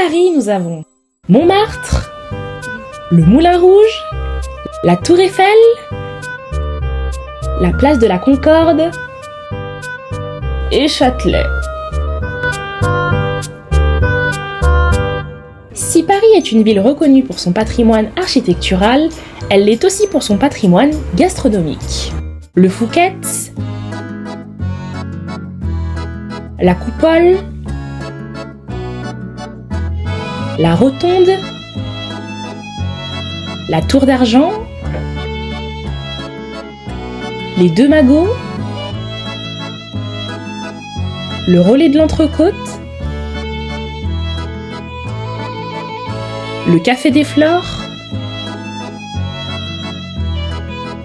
Paris, nous avons Montmartre, le Moulin Rouge, la Tour Eiffel, la place de la Concorde et Châtelet. Si Paris est une ville reconnue pour son patrimoine architectural, elle l'est aussi pour son patrimoine gastronomique. Le Fouquet's, la Coupole, la Rotonde, la Tour d'Argent, les Deux Magots, le Relais de l'Entrecôte, le Café des Flores,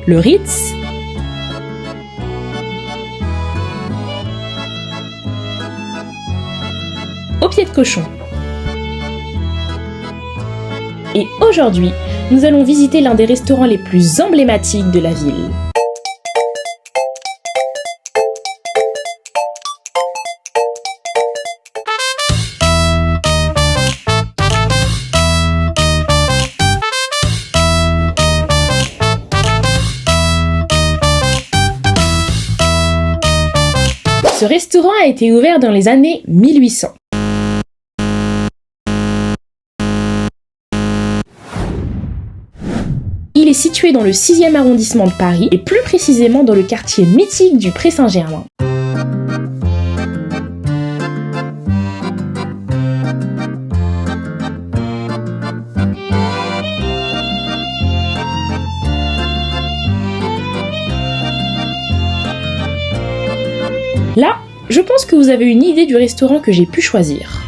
le Ritz, au pied de cochon. Et aujourd'hui, nous allons visiter l'un des restaurants les plus emblématiques de la ville. Ce restaurant a été ouvert dans les années 1800. Il est situé dans le 6e arrondissement de Paris et plus précisément dans le quartier mythique du Pré-Saint-Germain. Là, je pense que vous avez une idée du restaurant que j'ai pu choisir.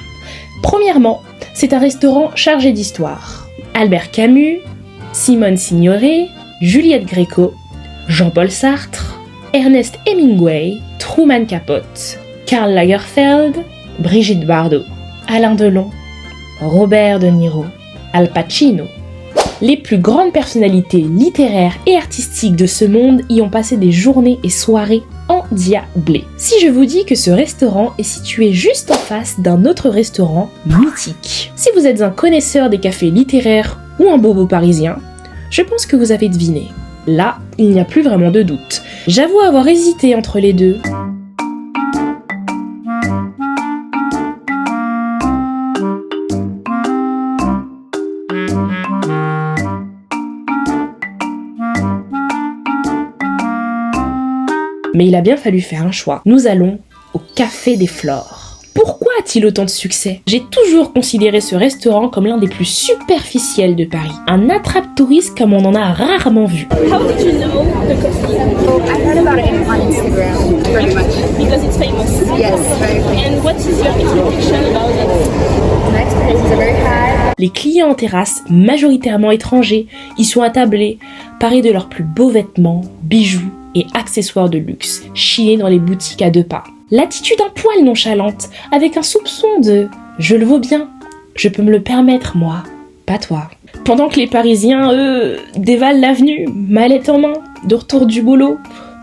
Premièrement, c'est un restaurant chargé d'histoire. Albert Camus, Simone Signoret, Juliette Gréco, Jean-Paul Sartre, Ernest Hemingway, Truman Capote, Karl Lagerfeld, Brigitte Bardot, Alain Delon, Robert De Niro, Al Pacino. Les plus grandes personnalités littéraires et artistiques de ce monde y ont passé des journées et soirées endiablées. Si je vous dis que ce restaurant est situé juste en face d'un autre restaurant mythique. Si vous êtes un connaisseur des cafés littéraires ou un bobo parisien, je pense que vous avez deviné. Là, il n'y a plus vraiment de doute. J'avoue avoir hésité entre les deux. Mais il a bien fallu faire un choix. Nous allons au Café des Flores. Pourquoi a-t-il autant de succès? J'ai toujours considéré ce restaurant comme l'un des plus superficiels de Paris. Un attrape-touriste comme on en a rarement vu. How did you know the coffee? I heard about it on Instagram, pretty much. Because it's famous. Yes, very famous. And what is your expectation about it? My expectations are very high. Les clients en terrasse, majoritairement étrangers, y sont attablés, parés de leurs plus beaux vêtements, bijoux et accessoires de luxe, chillés dans les boutiques à deux pas. L'attitude un poil nonchalante, avec un soupçon de « je le vaux bien, je peux me le permettre moi, pas toi ». Pendant que les Parisiens, eux, dévalent l'avenue, mallette en main, de retour du boulot,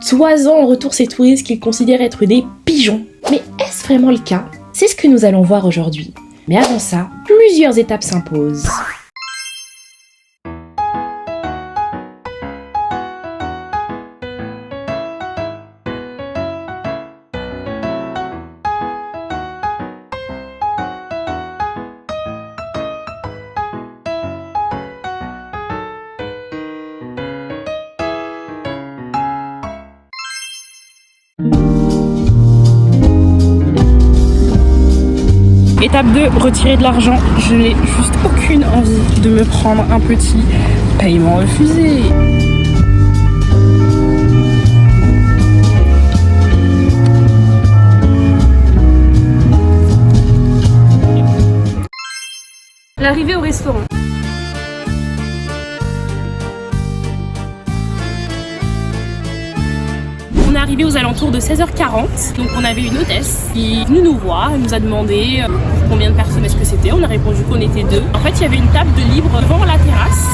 toisant en retour ces touristes qu'ils considèrent être des pigeons. Mais est-ce vraiment le cas? C'est ce que nous allons voir aujourd'hui. Mais avant ça, plusieurs étapes s'imposent. Étape 2, retirer de l'argent. Je n'ai juste aucune envie de me prendre un petit paiement refusé. L'arrivée au restaurant. On est arrivé aux alentours de 16h40, donc on avait une hôtesse qui est venue nous voir, elle nous a demandé combien de personnes est-ce que c'était, on a répondu qu'on était 2. En fait, il y avait une table de libre devant la terrasse,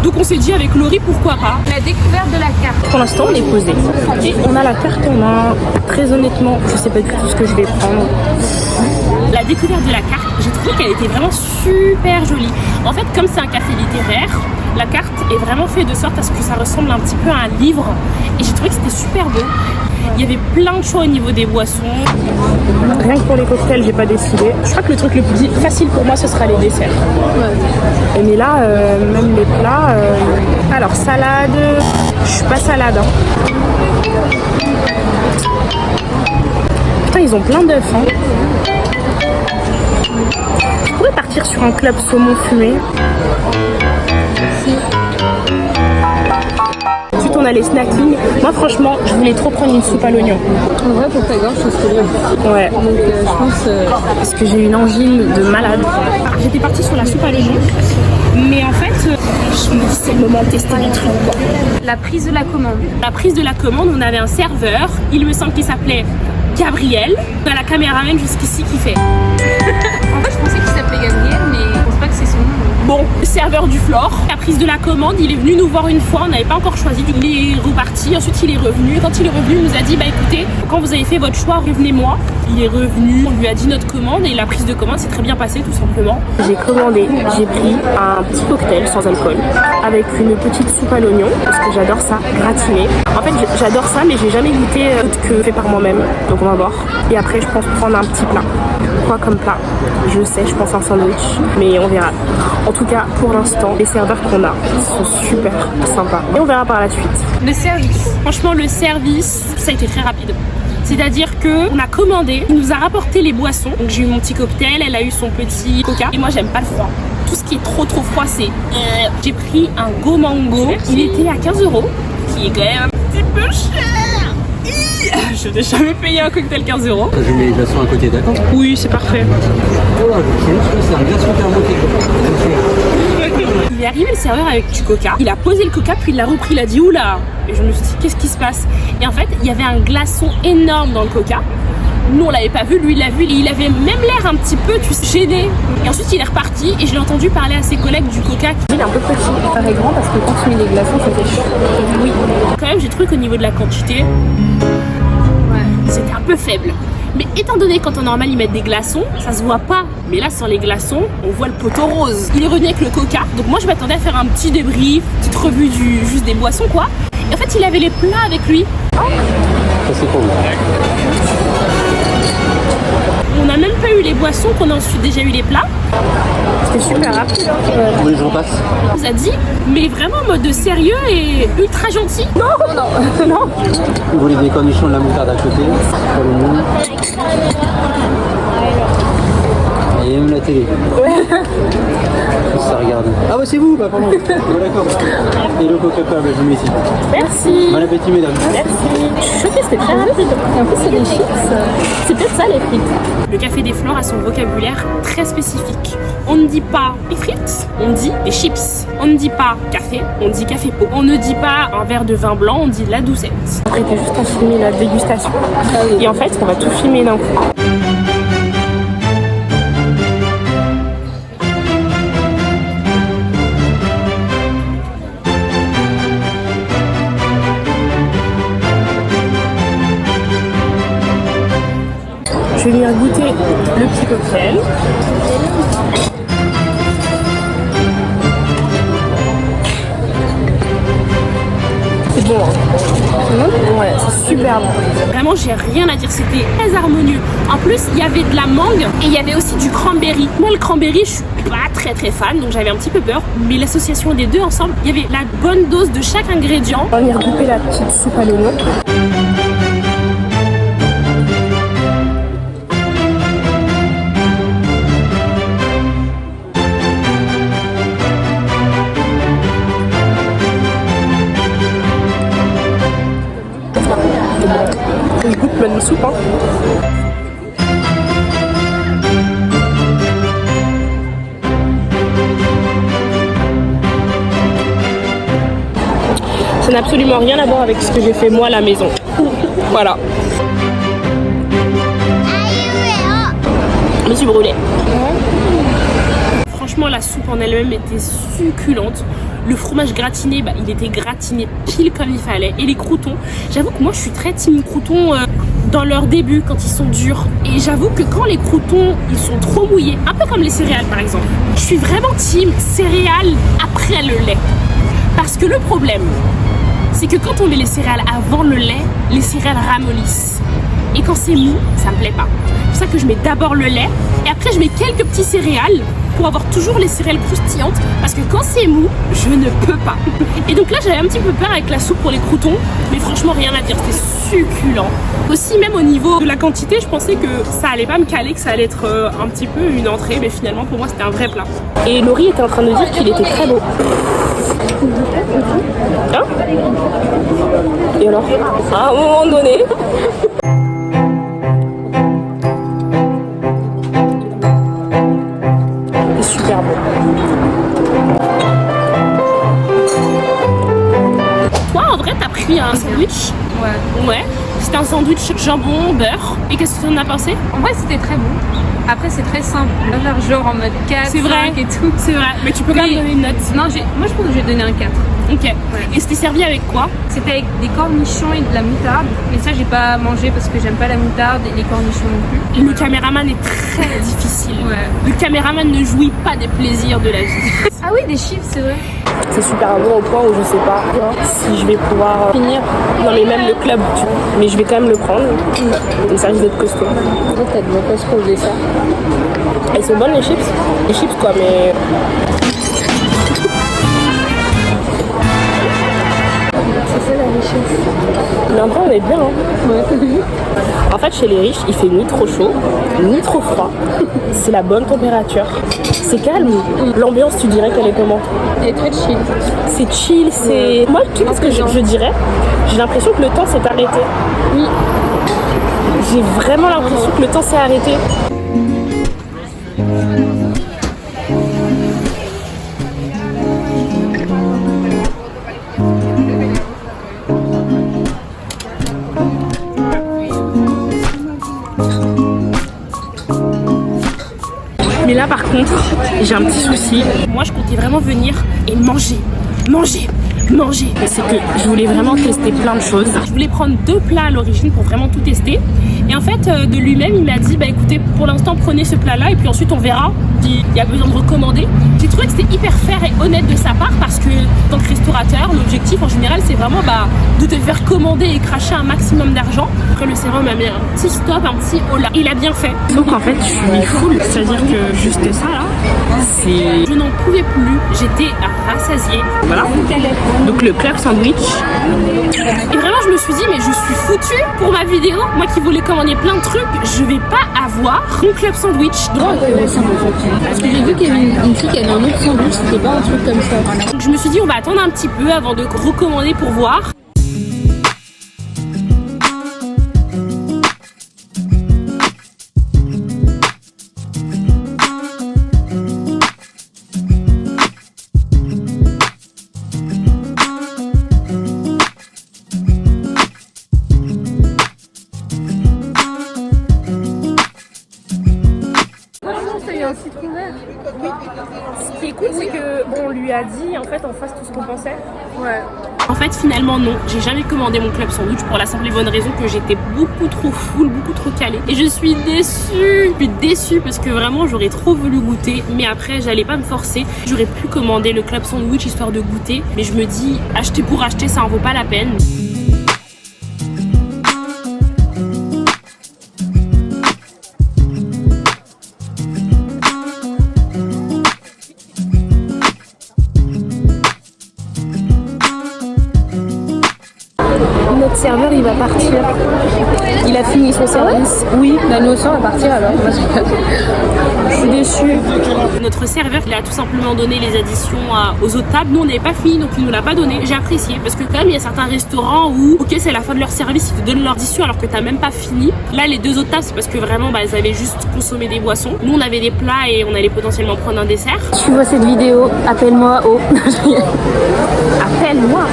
donc on s'est dit avec Laurie pourquoi pas. La découverte de la carte. Pour l'instant, on est posé. Et on a la carte en main. Très honnêtement, je sais pas du tout ce que je vais prendre. La découverte de la carte, j'ai trouvé qu'elle était vraiment super jolie. En fait, comme c'est un café littéraire, la carte est vraiment faite de sorte à ce que ça ressemble un petit peu à un livre. Et j'ai trouvé que c'était super beau. Il y avait plein de choix au niveau des boissons. Rien que pour les cocktails, j'ai pas décidé. Je crois que le truc le plus facile pour moi, ce sera les desserts. Ouais. Mais là, même les plats... Alors, salade... Je suis pas salade. Hein. Putain, ils ont plein d'œufs. Hein. Je pourrais partir sur un club saumon fumé. Ensuite, on a les snacking. Moi, franchement, je voulais trop prendre une soupe à l'oignon. En vrai, pour ta gorge, c'est ce que bien. Ouais. Donc, je pense. Parce que j'ai une angine de malade. J'étais partie sur la soupe à l'oignon. Mais en fait, je me dis, c'est le moment de tester les trucs, quoi. La prise de la commande. La prise de la commande, on avait un serveur. Il me semble qu'il s'appelait Gabriel. On a la caméraman jusqu'ici qui fait. En fait, je pensais qu'il s'appelait Gabriel, mais je pense pas que c'est son nom. Bon, le serveur du Flore, la prise de la commande, il est venu nous voir une fois, on n'avait pas encore choisi, il est reparti, ensuite il est revenu. Quand il est revenu, il nous a dit, bah écoutez, quand vous avez fait votre choix, revenez-moi. Il est revenu, on lui a dit notre commande et la prise de commande s'est très bien passée tout simplement. J'ai commandé, j'ai pris un petit cocktail sans alcool avec une petite soupe à l'oignon parce que j'adore ça, gratiné. En fait, j'adore ça, mais j'ai jamais goûté que fait par moi-même, donc on va voir. Et après, je pense prendre un petit plat. Quoi comme plat? Je sais, je pense un sandwich, mais on verra. En tout cas, pour l'instant, les serveurs qu'on a sont super sympas. Et on verra par la suite. Le service. Franchement, le service, ça a été très rapide. C'est-à-dire qu'on a commandé, il nous a rapporté les boissons. Donc j'ai eu mon petit cocktail, elle a eu son petit coca. Et moi, j'aime pas le froid. Tout ce qui est trop froid, c'est... J'ai pris un Go Mango. Il était à 15 €, qui est quand même un petit peu cher. Je n'ai jamais payé un cocktail 15 €. Je mets les glaçons à côté, d'accord? Oui, c'est parfait. Oh là, c'est un glaçon thermoqué. Il est arrivé le serveur avec du coca, il a posé le coca puis il l'a repris, il a dit oula. Et je me suis dit qu'est-ce qui se passe? Et en fait il y avait un glaçon énorme dans le coca. Nous on l'avait pas vu, lui il l'a vu, il avait même l'air un petit peu gêné. Et ensuite il est reparti et je l'ai entendu parler à ses collègues du coca. Il est un peu petit, Il paraît grand parce que quand tu mets les glaçons, ça fait chaud. oui. Quand même j'ai trouvé qu'au niveau de la quantité, c'était un peu faible. Mais étant donné quand en normal ils mettent des glaçons, ça se voit pas. Mais là sans les glaçons, on voit le poteau rose. Il est revenu avec le coca. Donc moi je m'attendais à faire un petit débrief, petite revue juste des boissons quoi. Et en fait il avait les plats avec lui. Ça c'est pour vous. On n'a même pas eu les boissons, qu'on a ensuite déjà eu les plats. C'était super rapide. Tous les jours passent. On nous a dit, mais vraiment en mode sérieux et ultra gentil. Non. Vous voulez des cornichons de la moutarde à côté pour le monde. Et même la télé. Ça regarde. Ah ouais c'est vous, bah pardon. Bon, d'accord. Et le Coca-Cola, je vous mets ici. Merci. Bon appétit mesdames. Merci. Je suis choquée, c'était très rapide. Et en plus, c'est des chips. C'est peut-être ça les frites. Le Café des Flores a son vocabulaire très spécifique. On ne dit pas des frites, on dit des chips. On ne dit pas café, on dit café pot. On ne dit pas un verre de vin blanc, on dit de la doucette. Après, t'es juste à filmer la dégustation. Et en fait, on va tout filmer d'un coup. Je vais venir goûter le petit cocktail. C'est bon, hein? Ouais, c'est super bon. Vraiment, j'ai rien à dire, c'était très harmonieux. En plus, il y avait de la mangue et il y avait aussi du cranberry. Moi, le cranberry, je suis pas très fan, donc j'avais un petit peu peur. Mais l'association des deux ensemble, il y avait la bonne dose de chaque ingrédient. On va venir goûter la petite soupe à l'oignon. Je goûte plein de soupe, hein. Ça n'a absolument rien à voir avec ce que j'ai fait moi à la maison. Voilà. Je me suis brûlée. Franchement, la soupe en elle-même était succulente. Le fromage gratiné, il était gratiné pile comme il fallait. Et les croûtons, j'avoue que moi je suis très team croûtons dans leur début quand ils sont durs. Et j'avoue que quand les croûtons ils sont trop mouillés, un peu comme les céréales par exemple, je suis vraiment team céréales après le lait. Parce que le problème, c'est que quand on met les céréales avant le lait, les céréales ramollissent. Et quand c'est mou, ça me plaît pas. C'est pour ça que je mets d'abord le lait et après je mets quelques petits céréales pour avoir toujours les céréales croustillantes parce que quand c'est mou, je ne peux pas. Et donc là j'avais un petit peu peur avec la soupe pour les croûtons, mais franchement rien à dire, c'était succulent. Aussi même au niveau de la quantité, je pensais que ça allait pas me caler, que ça allait être un petit peu une entrée, mais finalement pour moi c'était un vrai plat. Et Laurie était en train de dire qu'il était très beau. Hein? Et alors? À un moment donné... super bon. Toi, en vrai, t'as pris un sandwich? Ouais. C'était un sandwich jambon, beurre. Et qu'est-ce que tu en as pensé? En vrai, c'était très bon. Après, c'est très simple. Là, genre en mode 4, c'est vrai. 5 et tout. C'est vrai. Mais tu peux quand même donner une note. Non, moi, je pense que je vais donner un 4. Ok. Ouais. Et c'était servi avec quoi? C'était avec des cornichons et de la moutarde. Mais ça, j'ai pas mangé parce que j'aime pas la moutarde et les cornichons non plus. Le caméraman est très difficile. Ouais. Le caméraman ne jouit pas des plaisirs de la vie. Ah oui, des chips, c'est vrai. C'est super bon au point où je sais pas si je vais pouvoir finir. Non mais même le club, mais je vais quand même le prendre. Et ça risque d'être costaud. En fait, t'as de quoi se poser ça. Elles sont bonnes les chips? Les chips quoi, mais... C'est ça la richesse. Mais en vrai on est bien hein. Ouais. En fait chez les riches il fait ni trop chaud, ni trop froid. C'est la bonne température. C'est calme. L'ambiance tu dirais qu'elle est comment? Elle est très chill. C'est chill, c'est... Moi tu vois ce que je dirais? J'ai l'impression que le temps s'est arrêté. Oui. J'ai vraiment l'impression que le temps s'est arrêté. Mais là par contre, j'ai un petit souci. Moi je comptais vraiment venir et manger. C'est que je voulais vraiment tester plein de choses. Je voulais prendre 2 plats à l'origine pour vraiment tout tester. Et en fait, de lui-même, il m'a dit, bah écoutez, pour l'instant, prenez ce plat-là et puis ensuite on verra s'il y a besoin de recommander. J'ai trouvé que c'était hyper fair et honnête de sa part parce que, en tant que restaurateur, l'objectif en général, c'est vraiment de te faire commander et cracher un maximum d'argent. Après, le serveur m'a mis un petit stop, un petit hola. Il a bien fait. Donc en fait, je suis full. C'est-à-dire que juste ça, là, c'est... Je n'en pouvais plus. J'étais rassasiée. Voilà. Donc le club sandwich. Et vraiment, je me suis dit, mais je suis foutue pour ma vidéo. Moi qui voulais commander plein de trucs, je vais pas avoir mon club sandwich. Parce que j'ai vu qu'il y avait une fille qui avait un autre sandwich, c'était pas un truc comme ça. Donc je me suis dit, on va attendre un petit peu avant de recommander pour voir. Ce qui est cool, c'est qu'on lui a dit en fait en face tout ce qu'on pensait. Ouais. En fait, finalement, non. J'ai jamais commandé mon club sandwich pour la simple et bonne raison que j'étais beaucoup trop full, beaucoup trop calée. Et je suis déçue. Je suis déçue parce que vraiment, j'aurais trop voulu goûter. Mais après, j'allais pas me forcer. J'aurais pu commander le club sandwich histoire de goûter. Mais je me dis, acheter pour acheter, ça en vaut pas la peine. Notre serveur il va partir. Il a fini son service. Oui, la nous aussi on va partir alors. Je suis déçue. Notre serveur il a tout simplement donné les additions aux autres tables. Nous on n'avait pas fini donc il nous l'a pas donné. J'ai apprécié parce que quand même il y a certains restaurants où ok c'est la fin de leur service, ils te donnent leur addition alors que t'as même pas fini. Là les 2 autres tables c'est parce que vraiment elles avaient juste consommé des boissons. Nous on avait des plats et on allait potentiellement prendre un dessert. Si tu vois cette vidéo, appelle-moi au... Appelle-moi.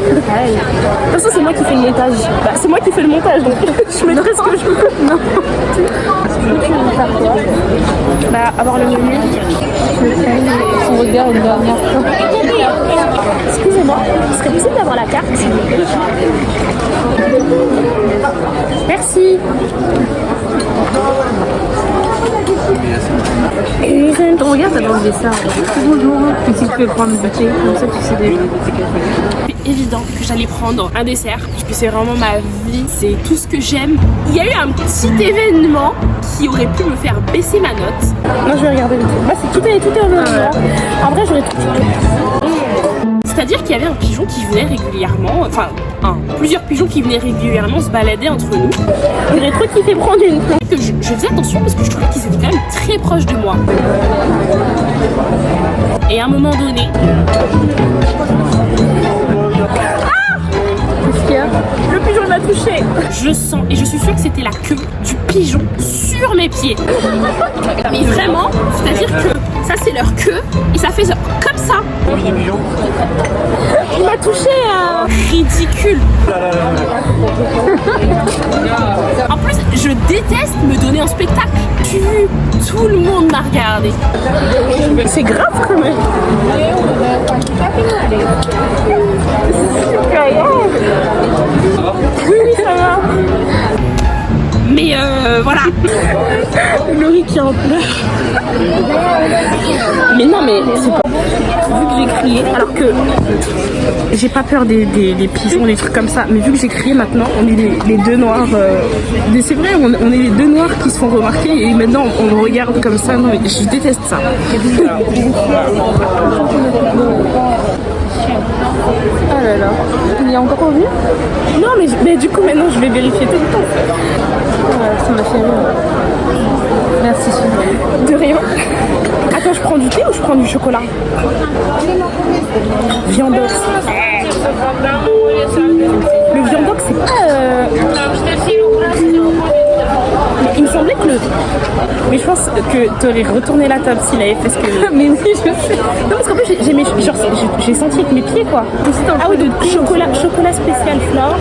De toute façon c'est moi qui fais le montage. Bah, c'est moi qui fais le montage donc je mettrai ce que je veux. Non. Tu veux faire quoi? Bah avoir le menu. Son regard une dernière fois. Excusez-moi, ce serait possible d'avoir la carte? Merci. ça. Bonjour. Et si tu peux prendre le thé, comme ça tu sais déjà. C'est évident que j'allais prendre un dessert, puisque c'est vraiment ma vie, c'est tout ce que j'aime. Il y a eu un petit événement qui aurait pu me faire baisser ma note. Moi je vais regarder le thé. Moi c'est tout est au même endroit. En vrai j'aurais tout. C'est-à-dire qu'il y avait un pigeon qui venait régulièrement, enfin plusieurs pigeons qui venaient régulièrement se balader entre nous. J'aurais trop kiffé prendre une plante. Que je faisais attention parce que je trouvais qu'ils étaient quand même très proches de moi. Et à un moment donné, Qu'est-ce qu'il y a? le pigeon m'a touché. Je sens, et je suis sûre que c'était la queue du pigeon sur mes pieds. Mais vraiment, c'est-à-dire que ça c'est leur queue et ça fait genre comme ça. Il m'a touché Ridicule. En plus, je déteste me donner en spectacle. J'ai vu, tout le monde m'a regardé. C'est grave quand même. Oui, ça va. Mais voilà. Laurie qui est en pleurs. Mais non, mais c'est pas. Vu que j'ai crié, alors que j'ai pas peur des pigeons, des trucs comme ça, mais vu que j'ai crié maintenant, on est les deux noirs. C'est vrai, on est les deux noirs qui se font remarquer et maintenant on regarde comme ça. Non, mais je déteste ça. Ah là là. Il y a encore envie? Non, mais du coup, maintenant je vais vérifier tout le temps. Ça m'a fait rire. Merci, Sylvie. De rien. Attends, je prends du thé ou je prends du chocolat? Viandox. Le viandox, c'est pas. Mais il me semblait que le. Mais je pense que tu aurais retourné la table s'il avait fait ce que. Mais oui, je sais. Non, parce qu'en plus, j'ai senti avec mes pieds, quoi. Ah oui, de chocolat spécial Flore.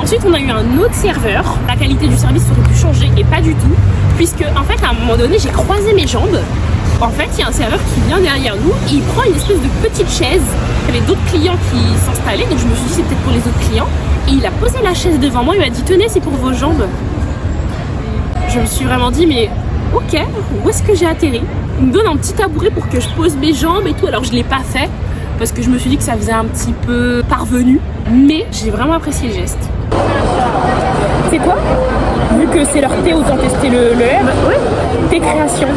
Ensuite, on a eu un autre serveur. La qualité du service aurait pu changer et pas du tout. Puisque, en fait, à un moment donné, j'ai croisé mes jambes. En fait, il y a un serveur qui vient derrière nous et il prend une espèce de petite chaise. Il y avait d'autres clients qui s'installaient, donc je me suis dit c'est peut-être pour les autres clients. Et il a posé la chaise devant moi, il m'a dit tenez, c'est pour vos jambes. Je me suis vraiment dit mais ok, où est-ce que j'ai atterri? Il me donne un petit tabouret pour que je pose mes jambes et tout, alors je l'ai pas fait parce que je me suis dit que ça faisait un petit peu parvenu, mais j'ai vraiment apprécié le geste. C'est quoi? Vu que c'est leur thé, autant tester le herbe. Oui. Thé création.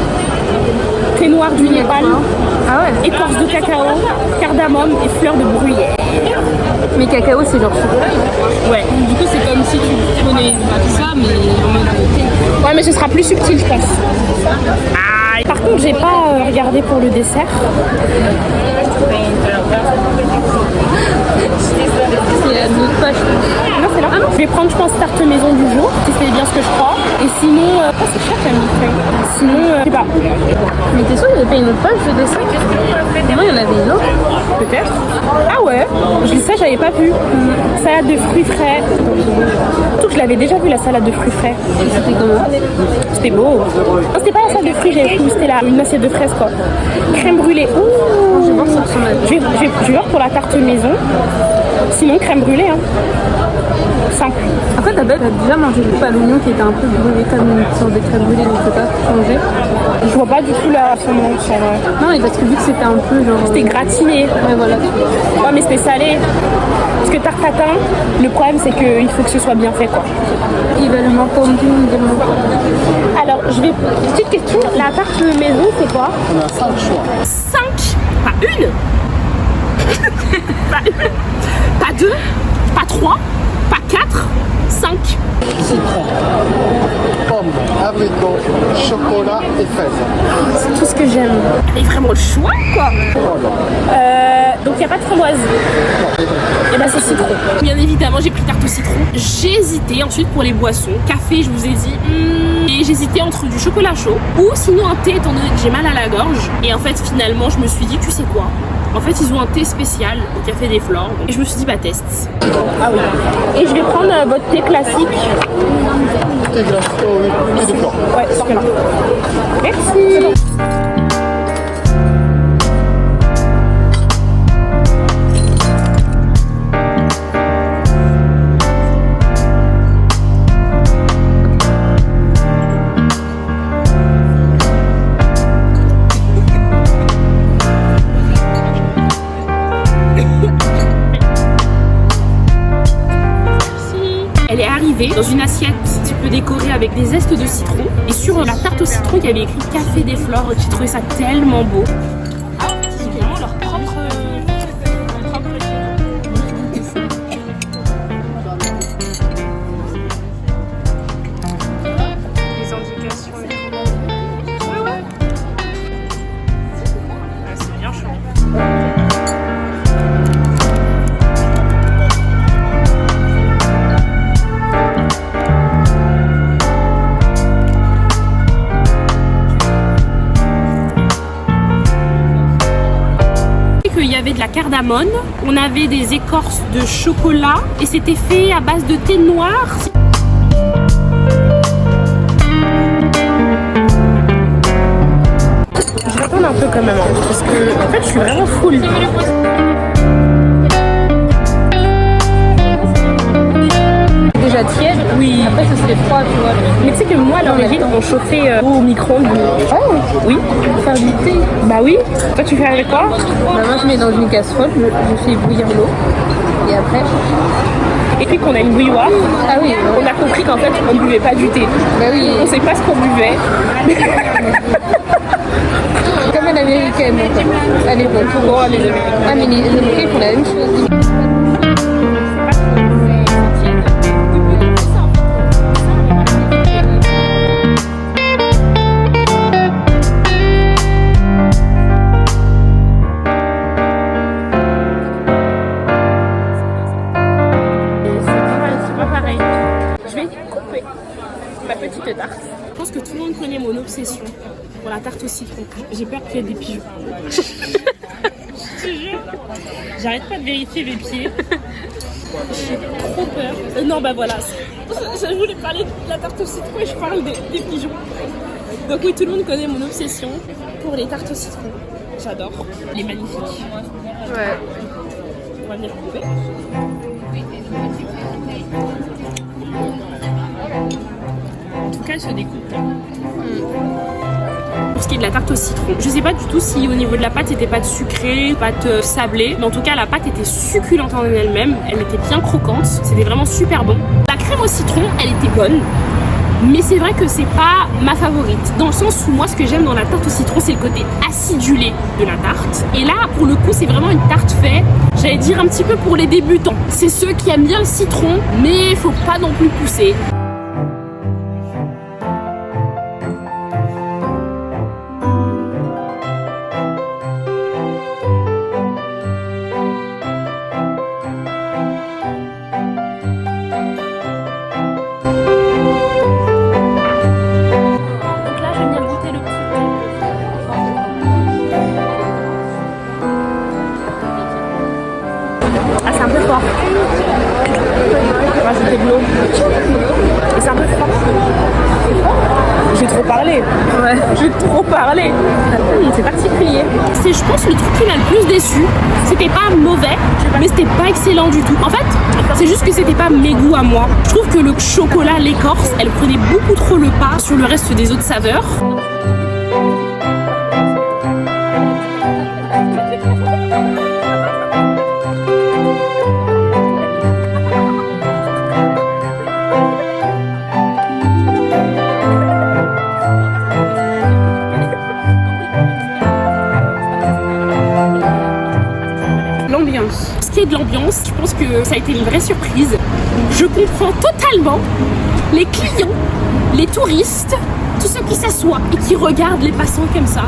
Thé noir du Népal. Ah ouais. Écorce de cacao, cardamome et fleurs de bruyère. Mais cacao, c'est genre chocolat. Ouais, du coup c'est comme si tu prenais ça, mais en mode thé. Ouais, mais ce sera plus subtil, je pense. Ah, par contre, j'ai pas regardé pour le dessert. C'est notre page. Non, c'est là. Ah non, je vais prendre, je pense, tarte maison du jour, si c'est bien ce que je crois. Et sinon, c'est cher quand même. Sinon, je sais pas. Mais t'es sûr qu'il n'y avait pas une autre page de dessert? Non, il y en avait une autre. Peut-être. Ah ouais, ça, j'avais pas vu. Salade de fruits frais. Surtout que je l'avais déjà vu, la salade de fruits frais. C'était comment? C'était beau. Non, c'était pas la salade de fruits, j'avais vu, c'était une assiette de fraises, quoi. Crème brûlée. Ouh. Je vais voir ça ressemble à... Je vais voir pour la tarte maison. Sinon, crème brûlée, hein. Simple. Après, t'as déjà mangé le pas l'oignon qui était un peu brûlé comme une sorte de crème brûlée, donc tu peux pas changer. Je vois pas du tout la semence. Non, mais parce que vu que c'était un peu genre. C'était gratiné. Ouais, voilà. Ouais, mais c'était salé. Parce que tarte tatin, le problème c'est qu'il faut que ce soit bien fait, quoi. Il va le manquer Alors, je vais. Petite question, la tarte maison, c'est quoi? On a 5 choix. 5? Pas une? Pas une? Pas 2? Pas 3? Pas 4? 5? Citron, pomme, abricot, chocolat et fraises. C'est tout ce que j'aime. Et vraiment le choix, quoi. Donc il n'y a pas de framboise. Et bah c'est citron. Bien évidemment, j'ai pris tarte au citron. J'ai hésité ensuite pour les boissons. Café, je vous ai dit. Et j'hésitais entre du chocolat chaud ou sinon un thé, étant donné que j'ai mal à la gorge. Et en fait, finalement, je me suis dit, tu sais quoi? En fait, ils ont un thé spécial au Café des Flores. Et je me suis dit, bah, teste. Ah oui. Et je vais prendre votre thé classique. Thé glace, oh oui, thé de flore. Ouais, c'est là. Merci. arrivé dans une assiette un petit peu décorée avec des zestes de citron. Et sur la tarte au citron, il y avait écrit Café des Flores. J'ai trouvé ça tellement beau. Ils ont vraiment leur propre... Les indications. Ouais. Ah, c'est bien chaud. Il y avait de la cardamone, on avait des écorces de chocolat et c'était fait à base de thé noir. Je vais attendre un peu quand même, parce que en fait je suis vraiment full. Déjà tiède, Oui. après ça serait froid, tu vois. Mais tu sais que moi, à l'origine, on chauffait au micro-ondes. Oh, Oui. pour faire du thé. Bah oui. Toi, tu fais avec quoi? Bah, moi je mets dans une casserole, je fais bouillir l'eau. Et après. Et puis qu'on a une bouilloire, Ah oui, on a compris qu'en fait, on ne buvait pas du thé. bah oui, On sait pas ce qu'on buvait. comme à l'américaine à l'époque. Oh, les Américains. Ah mais les Américains font la même chose. C'est pas pareil. Je vais couper ma petite tarte. Je pense que tout le monde connaît mon obsession pour la tarte au citron. J'ai peur qu'il y ait des pigeons. Je te jure. J'arrête pas de vérifier mes pieds. J'ai trop peur. Non, bah voilà. Je voulais parler de la tarte au citron et je parle des pigeons. Donc oui, tout le monde connaît mon obsession pour les tartes au citron. J'adore. Elle est magnifique. Ouais. On va venir couper. En tout cas, elle se découpe. Pour ce qui est de la tarte au citron, je sais pas du tout si au niveau de la pâte c'était pâte sucrée, pâte sablée, mais en tout cas la pâte était succulente en elle-même, elle était bien croquante, c'était vraiment super bon. La crème au citron, elle était bonne, mais c'est vrai que c'est pas ma favorite, dans le sens où moi ce que j'aime dans la tarte au citron c'est le côté acidulé de la tarte, et là pour le coup c'est vraiment une tarte faite, j'allais dire un petit peu pour les débutants, c'est ceux qui aiment bien le citron, mais faut pas non plus pousser. Ah, c'est un peu fort. Je vais rajouter de l'eau. Et c'est un peu fort. J'ai trop parlé. Ouais. J'ai trop parlé. C'est particulier. C'est, je pense, le truc qui m'a le plus déçu. C'était pas mauvais, mais c'était pas excellent du tout. En fait, c'est juste que c'était pas mes goûts à moi. Je trouve que le chocolat, l'écorce, elle prenait beaucoup trop le pas sur le reste des autres saveurs. L'ambiance. Ce qui est de l'ambiance, je pense que ça a été une vraie surprise. Je comprends totalement les clients, les touristes, tous ceux qui s'assoient et qui regardent les passants comme ça.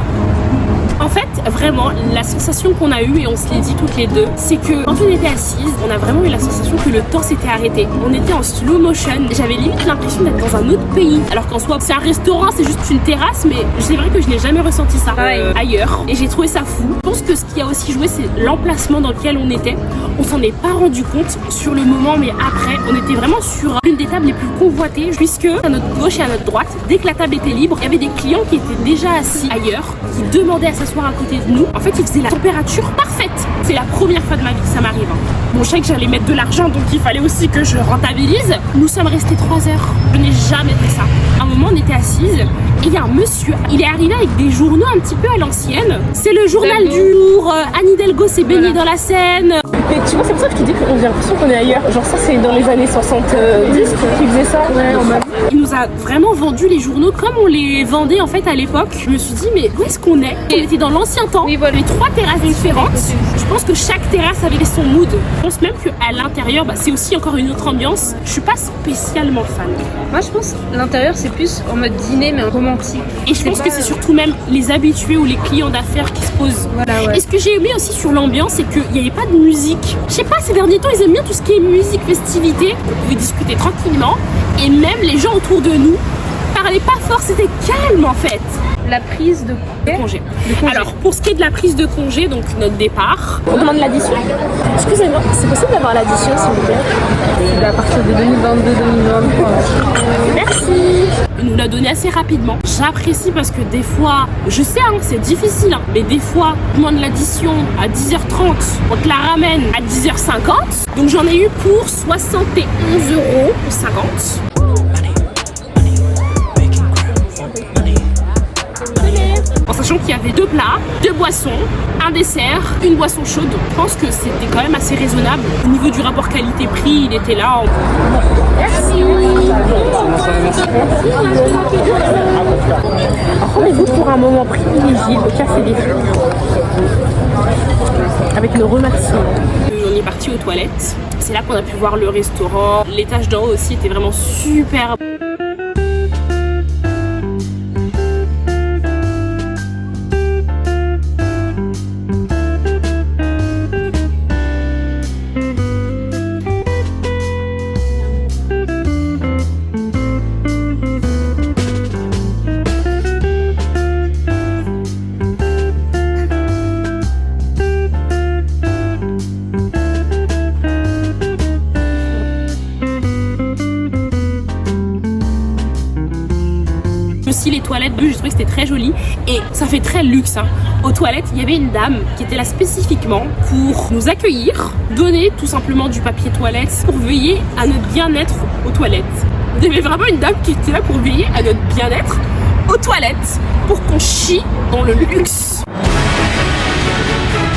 En fait, vraiment, la sensation qu'on a eue, et on se l'est dit toutes les deux, c'est que quand on était assises, on a vraiment eu la sensation que le temps s'était arrêté. On était en slow motion. J'avais limite l'impression d'être dans un autre pays. Alors qu'en soi, c'est un restaurant, c'est juste une terrasse, mais c'est vrai que je n'ai jamais ressenti ça ailleurs. Et j'ai trouvé ça fou. Je pense que ce qui a aussi joué, c'est l'emplacement dans lequel on était. On s'en est pas rendu compte sur le moment, mais après, on était vraiment sur l'une des tables les plus convoitées, puisque à notre gauche et à notre droite, dès que la table était libre, il y avait des clients qui étaient déjà assis ailleurs, qui demandaient à s'asseoir à côté de nous. En fait, il faisait la température parfaite. C'est la première fois de ma vie que ça m'arrive. Bon, je sais que j'allais mettre de l'argent, donc il fallait aussi que je rentabilise. Nous sommes restés 3 heures. Je n'ai jamais fait ça. À un moment, on était assises et il y a un monsieur. Il est arrivé avec des journaux un petit peu à l'ancienne. C'est le journal du jour. Anne Hidalgo s'est baignée dans la Seine. Mais tu vois, c'est pour ça que je te dis qu'on a l'impression qu'on est ailleurs. Genre ça, c'est dans les années 70 qu'ils faisaient ça. Ouais, en mode... Il nous a vraiment vendu les journaux comme on les vendait en fait à l'époque. Je me suis dit mais où est-ce qu'on est? On était dans l'ancien temps. Oui, voilà. Les 3 terrasses différentes. Je pense que chaque terrasse avait son mood. Je pense même qu'à l'intérieur, c'est aussi encore une autre ambiance. Je suis pas spécialement fan. Moi, je pense que l'intérieur, c'est plus en mode dîner, mais romantique. Et je pense que c'est surtout même les habitués ou les clients d'affaires qui se posent. Voilà, ouais. Et ce que j'ai aimé aussi sur l'ambiance, c'est qu'il n'y avait pas de musique. Je sais pas, ces derniers temps, ils aiment bien tout ce qui est musique, festivité. On pouvait discuter tranquillement. Et même les gens autour de nous parlaient pas fort, c'était calme en fait. La prise de Congé. Alors, pour ce qui est de la prise de congé, donc notre départ, On demande l'addition. Excusez-moi, c'est possible d'avoir l'addition s'il vous plaît? c'est à partir de 2022-2023. Merci. il nous l'a donné assez rapidement. J'apprécie parce que des fois, je sais, c'est difficile, mais des fois, on demande l'addition à 10h30, on te la ramène à 10h50. Donc j'en ai eu pour 71,50 €. En sachant qu'il y avait 2 plats, 2 boissons, un dessert, une boisson chaude. Je pense que c'était quand même assez raisonnable. Au niveau du rapport qualité-prix, il était là. Merci. Rendez-vous pour un moment privilégié au Café des Fleurs. Avec le remerciement. On est parti aux toilettes. C'est là qu'on a pu voir le restaurant. L'étage d'en haut aussi était vraiment super. Aussi les toilettes, je trouvais que c'était très joli et ça fait très luxe. Aux toilettes, il y avait une dame qui était là spécifiquement pour nous accueillir, donner tout simplement du papier toilette pour veiller à notre bien-être aux toilettes. Il y avait vraiment une dame qui était là pour veiller à notre bien-être aux toilettes pour qu'on chie dans le luxe.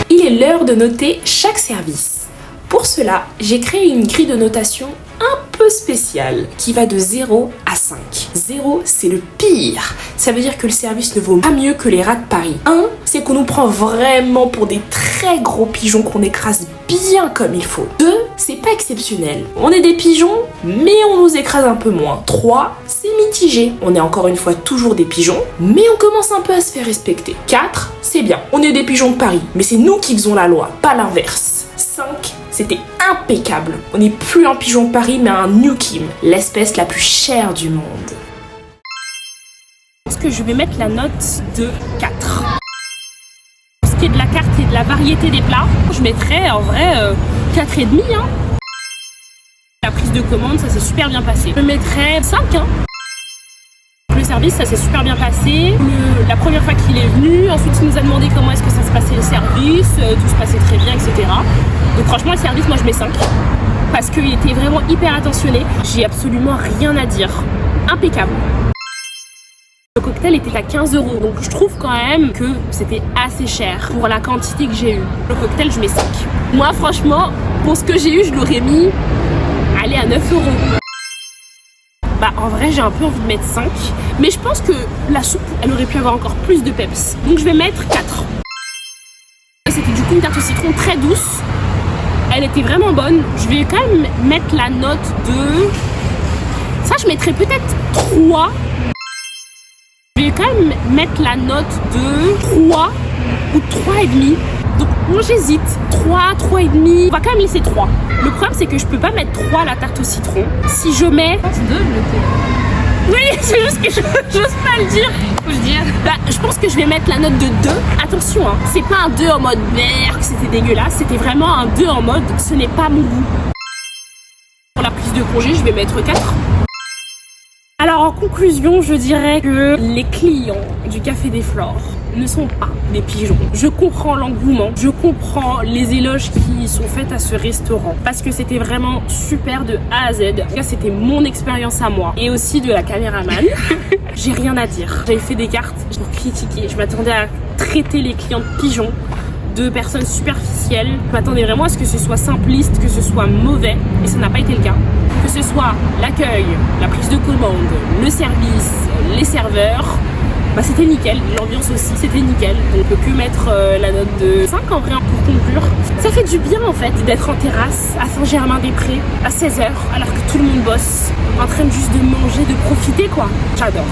Il est l'heure de noter chaque service. Pour cela, j'ai créé une grille de notation un peu spéciale qui va de 0 à 5. 0, c'est le pire. Ça veut dire que le service ne vaut pas mieux que les rats de Paris. 1, c'est qu'on nous prend vraiment pour des très gros pigeons qu'on écrase bien comme il faut. 2, c'est pas exceptionnel. On est des pigeons, mais on nous écrase un peu moins. 3, c'est mitigé. On est encore une fois toujours des pigeons, mais on commence un peu à se faire respecter. 4, c'est bien. On est des pigeons de Paris, mais c'est nous qui faisons la loi, pas l'inverse. 5, c'était impeccable. On n'est plus un pigeon de Paris, mais un New Kim, l'espèce la plus chère du monde. Je pense que je vais mettre la note de 4. Pour ce qui est de la carte et de la variété des plats, je mettrais en vrai 4,5. La prise de commande, ça s'est super bien passé. Je mettrais 5. Le service, ça s'est super bien passé. La première fois qu'il est venu, ensuite il nous a demandé comment est-ce que ça se passait le service, tout se passait très bien, etc. Donc franchement, le service, moi je mets 5. Parce qu'il était vraiment hyper attentionné. J'ai absolument rien à dire. Impeccable. Le cocktail était à 15 €, donc je trouve quand même que c'était assez cher pour la quantité que j'ai eue. Le cocktail, je mets 5. Moi, franchement, pour ce que j'ai eu, je l'aurais mis, allez, à 9 €. En vrai, j'ai un peu envie de mettre 5, mais je pense que la soupe, elle aurait pu avoir encore plus de peps. Donc je vais mettre 4. C'était du coup une tarte au citron très douce. Elle était vraiment bonne. Je vais quand même mettre la note de... Ça, je mettrais peut-être 3. Je vais quand même mettre la note de 3 ou 3,5. Donc moi j'hésite, 3, 3,5, on va quand même laisser 3. Le problème c'est que je peux pas mettre 3 à la tarte au citron. Si je mets... 2, je le fais. Oui, c'est juste que j'ose pas le dire. Faut le dire. Je pense que je vais mettre la note de 2. Attention, c'est pas un 2 en mode merde, c'était dégueulasse. C'était vraiment un 2 en mode ce n'est pas mon goût. Pour la prise de congé, je vais mettre 4. Alors en conclusion, je dirais que les clients du Café des Flores ne sont pas des pigeons. Je comprends l'engouement, je comprends les éloges qui sont faits à ce restaurant parce que c'était vraiment super de A à Z. C'était mon expérience à moi et aussi de la caméraman. J'ai rien à dire. J'avais fait des cartes, je l'ai critiqué. Je m'attendais à traiter les clients de pigeons. deux personnes superficielles. Je m'attendais vraiment à ce que ce soit simpliste, que ce soit mauvais, et ça n'a pas été le cas. Que ce soit l'accueil, la prise de commande, le service, les serveurs, bah c'était nickel, l'ambiance aussi c'était nickel. On peut que mettre la note de 5 en vrai pour conclure. Ça fait du bien en fait d'être en terrasse à Saint-Germain-des-Prés à 16h alors que tout le monde bosse, en train de juste de manger, de profiter quoi. J'adore.